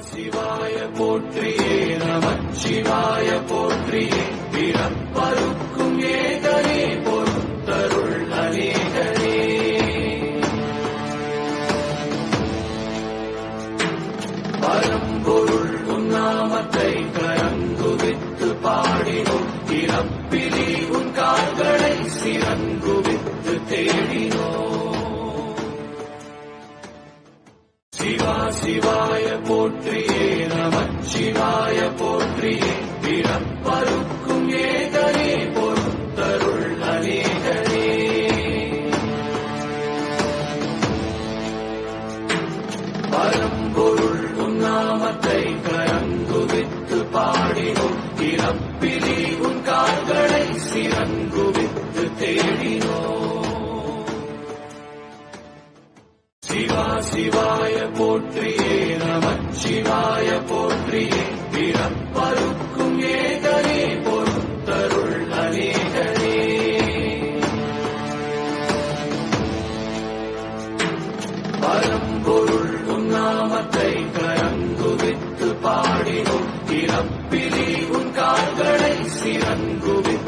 சிவாய போற்றியே நமச்சிவாய போற்றியே பிறப்பருக்கும் ஏகனே பொறுத்தருள் அநேகனே பரம்பொருள் உன்னாமத்தை கரங்குவித்து பாடினோம் பிறப்பிலி உன் கால்களை சிறங்குவித்து தேடினோம் சிவா சிவாய போற்றியே நமச்சிவாய போற்றியே பிறப்பருக்கும் ஏகனே பொறுத்தருள் அநேகனே பரம்பொருள் உன்னாமத்தை கரங்குவித்து பாடினோம் பிறப்பிலி உன் கால்களை சிறங்குவித்து தேடினோம் சிவா சிவாய போற்றியே நமச்சிவாய போற்றியே பிறப்பருக்கும் ஏகனே பொறுத்தருள் அநேகனே பரம்பொருள் உன்னாமத்தை கரங்குவித்து பாடினோம் பிறப்பிலி உன் கால்களை சிறங்குவித்து